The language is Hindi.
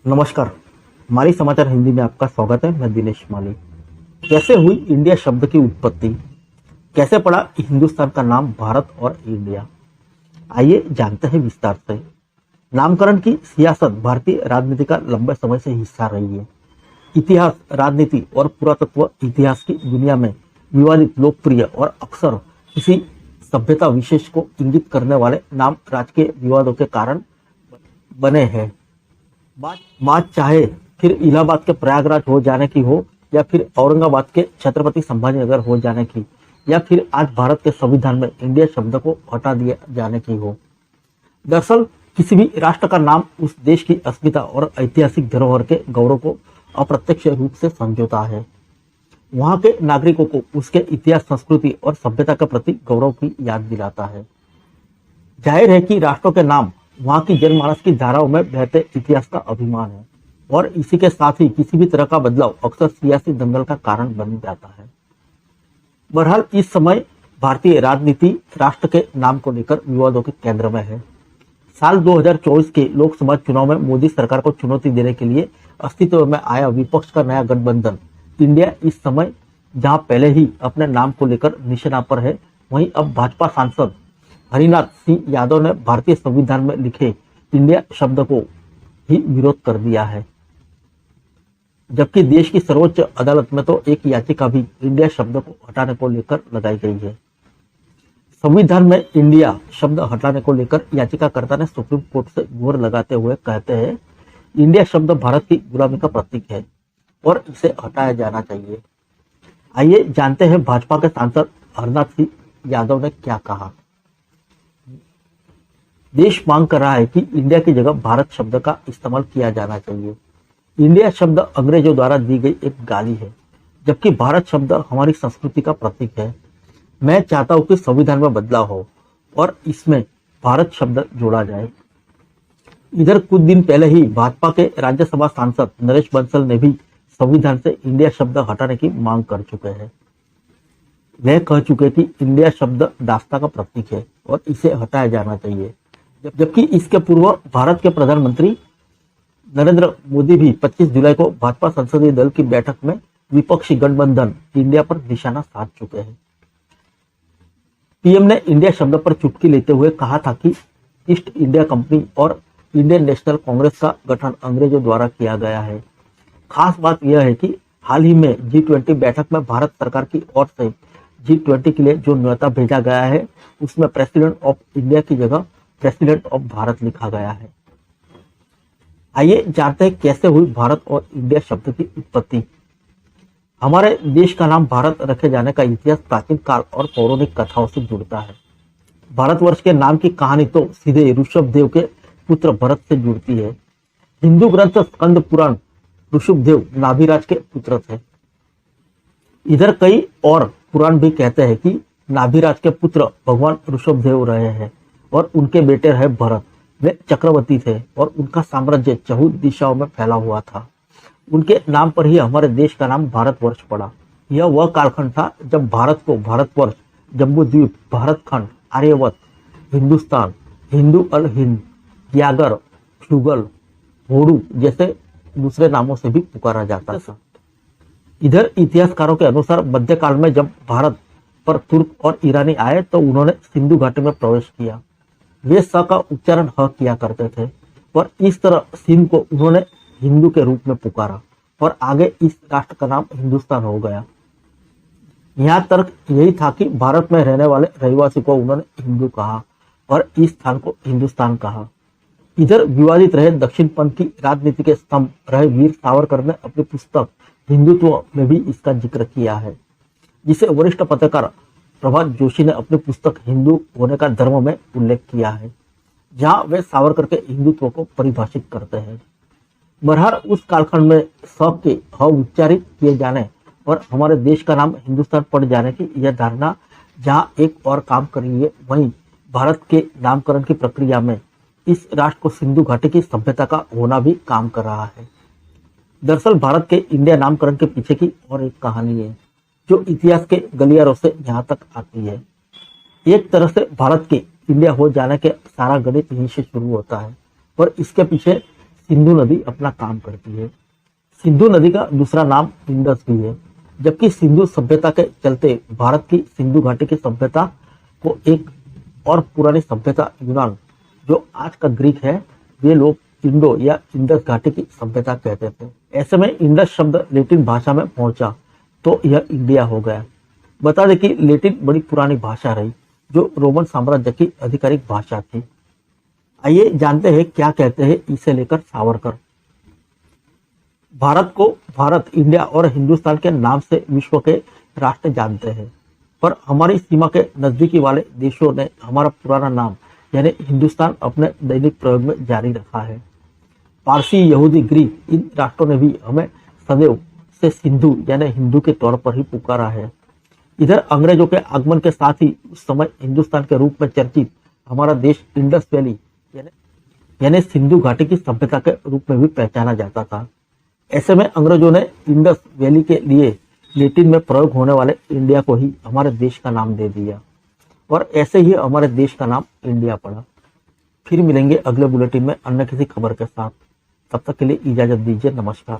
नमस्कार। हमारी समाचार हिंदी में आपका स्वागत है। मैं दिनेश माली। कैसे हुई इंडिया शब्द की उत्पत्ति, कैसे पड़ा हिंदुस्तान का नाम भारत और इंडिया, आइए जानते हैं विस्तार से। नामकरण की सियासत भारतीय राजनीति का लंबे समय से हिस्सा रही है। इतिहास, राजनीति और पुरातत्व इतिहास की दुनिया में विवादित, लोकप्रिय और अक्सर किसी सभ्यता विशेष को इंगित करने वाले नाम राजकीय विवादों के कारण बने हैं। बात चाहे फिर इलाहाबाद के प्रयागराज हो जाने की हो, या फिर औरंगाबाद के छत्रपति संभाजीनगर हो जाने की, या फिर आज भारत के संविधान में इंडिया शब्द को हटा दिए जाने की हो। दरअसल किसी भी राष्ट्र का नाम उस देश की अस्मिता और ऐतिहासिक धरोहर के गौरव को अप्रत्यक्ष रूप से समझौता है। वहां के नागरिकों को उसके इतिहास, संस्कृति और सभ्यता के प्रति गौरव की याद दिलाता है। जाहिर है कि राष्ट्रों के नाम वहां की जनमानस की धाराओं में बहते इतिहास का अभिमान है, और इसी के साथ ही किसी भी तरह का बदलाव अक्सर सियासी दंगल का कारण बन जाता है। बहरहाल इस समय भारतीय राजनीति राष्ट्र के नाम को लेकर विवादों के केंद्र में है। साल 2024 के लोकसभा चुनाव में मोदी सरकार को चुनौती देने के लिए अस्तित्व में आया विपक्ष का नया गठबंधन इंडिया इस समय जहां पहले ही अपने नाम को लेकर निशाना पर है, वहीं अब भाजपा सांसद हरिनाथ सिंह यादव ने भारतीय संविधान में लिखे इंडिया शब्द को ही विरोध कर दिया है। जबकि देश की सर्वोच्च अदालत में तो एक याचिका भी इंडिया शब्द को हटाने को लेकर लगाई गई है। संविधान में इंडिया शब्द हटाने को लेकर याचिकाकर्ता ने सुप्रीम कोर्ट से गुहार लगाते हुए कहते हैं, इंडिया शब्द भारत की गुलामी का प्रतीक है और इसे हटाया जाना चाहिए। आइए जानते हैं भाजपा के सांसद हरनाथ सिंह यादव ने क्या कहा। देश मांग कर रहा है कि इंडिया की जगह भारत शब्द का इस्तेमाल किया जाना चाहिए। इंडिया शब्द अंग्रेजों द्वारा दी गई एक गाली है, जबकि भारत शब्द हमारी संस्कृति का प्रतीक है। मैं चाहता हूं कि संविधान में बदलाव हो और इसमें भारत शब्द जोड़ा जाए। इधर कुछ दिन पहले ही भाजपा के राज्यसभा सांसद नरेश बंसल ने भी संविधान से इंडिया शब्द हटाने की मांग कर चुके हैं। वह कह चुके कि इंडिया शब्द दास्ता का प्रतीक है और इसे हटाया जाना चाहिए। जबकि इसके पूर्व भारत के प्रधानमंत्री नरेंद्र मोदी भी 25 जुलाई को भाजपा संसदीय दल की बैठक में विपक्षी गठबंधन इंडिया पर निशाना साध चुके हैं। पीएम ने इंडिया शब्द पर चुटकी लेते हुए कहा था कि ईस्ट इंडिया कंपनी और इंडियन नेशनल कांग्रेस का गठन अंग्रेजों द्वारा किया गया है। खास बात यह है कि हाल ही में G20 बैठक में भारत सरकार की ओर से G20 के लिए जो न्योता भेजा गया है, उसमें प्रेसिडेंट ऑफ इंडिया की जगह प्रेसिडेंट ऑफ भारत लिखा गया है। आइए जानते हैं कैसे हुई भारत और इंडिया शब्द की उत्पत्ति। हमारे देश का नाम भारत रखे जाने का इतिहास प्राचीन काल और पौराणिक कथाओं से जुड़ता है। भारतवर्ष के नाम की कहानी तो सीधे ऋषभदेव के पुत्र भरत से जुड़ती है। हिंदू ग्रंथ स्कंद पुराण ऋषभदेव नाभिराज के पुत्र थे। इधर कई और पुराण भी कहते हैं कि नाभिराज के पुत्र भगवान ऋषभदेव रहे हैं और उनके बेटे रहे भरत। वे चक्रवर्ती थे और उनका साम्राज्य 14 दिशाओं में फैला हुआ था। उनके नाम पर ही हमारे देश का नाम भारतवर्ष पड़ा। यह वह कालखंड था जब भारत को भारतवर्ष, जम्बूद्वीप, भारतखंड, आर्यवत, हिंदुस्तान, हिंदू अल हिंद, यागर, शुगल, होड़ू जैसे दूसरे नामों से भी पुकारा जाता था। इधर इतिहासकारों के अनुसार मध्यकाल में जब भारत पर तुर्क और ईरानी आए तो उन्होंने सिंधु घाटी में प्रवेश किया। वे स का उच्चारण ह किया करते थे और इस तरह सिंध को उन्होंने हिंदू के रूप में पुकारा और आगे इस राष्ट्र का नाम हिंदुस्तान हो गया। यहाँ तर्क यही था कि भारत में रहने वाले रहिवासी को उन्होंने हिंदू कहा और इस स्थान को हिंदुस्तान कहा। इधर विवादित रहे दक्षिण पंथ की राजनीति के स्तंभ रहे वीर सावरकर ने अपनी पुस्तक हिंदुत्व में भी इसका जिक्र किया है, जिसे वरिष्ठ पत्रकार प्रभात जोशी ने अपनी पुस्तक हिंदू होने का धर्म में उल्लेख किया है, जहां वे सावरकर के हिंदुत्व को परिभाषित करते हैं। बहरहाल उस कालखंड में स के ह उच्चारित किए जाने और हमारे देश का नाम हिंदुस्तान पड़ जाने की यह धारणा जहां एक और काम कर रही है, वहीं भारत के नामकरण की प्रक्रिया में इस राष्ट्र को सिंधु घाटी की सभ्यता का होना भी काम कर रहा है। दरअसल भारत के इंडिया नामकरण के पीछे की और एक कहानी है, जो इतिहास के गलियारों से यहाँ तक आती है। एक तरह से भारत के इंडिया हो जाने के सारा गणित यहीं से शुरू होता है और इसके पीछे सिंधु नदी अपना काम करती है। सिंधु नदी का दूसरा नाम इंडस भी है, जबकि सिंधु सभ्यता के चलते भारत की सिंधु घाटी की सभ्यता को एक और पुरानी सभ्यता यूनान, जो आज का ग्रीक है, वे लोग इंडो या इंडस घाटी की सभ्यता कहते थे। ऐसे में इंडस शब्द लेटिन भाषा में पहुंचा तो यह इंडिया हो गया। बता दें कि लेटिन बड़ी पुरानी भाषा रही, जो रोमन साम्राज्य की आधिकारिक भाषा थी। आइए जानते हैं क्या कहते हैं इसे लेकर सावरकर। भारत को भारत, इंडिया और हिंदुस्तान के नाम से विश्व के राष्ट्र जानते हैं, पर हमारी सीमा के नजदीकी वाले देशों ने हमारा पुराना नाम यानी हिंदुस्तान अपने दैनिक प्रयोग में जारी रखा है। पारसी, यहूदी, ग्रीक इन राष्ट्रों ने भी हमें सदैव से सिंधु यानी हिंदू के तौर पर ही पुकारा है। इधर अंग्रेजों के आगमन के साथ ही उस समय हिंदुस्तान के रूप में चर्चित हमारा देश इंडस वैली यानी सिंधु घाटी की सभ्यता के रूप में भी पहचाना जाता था। ऐसे में अंग्रेजों ने इंडस वैली के लिए लेटिन में प्रयोग होने वाले इंडिया को ही हमारे देश का नाम दे दिया और ऐसे ही हमारे देश का नाम इंडिया पड़ा। फिर मिलेंगे अगले बुलेटिन में अन्य किसी खबर के साथ। तब तक के लिए इजाजत दीजिए। नमस्कार।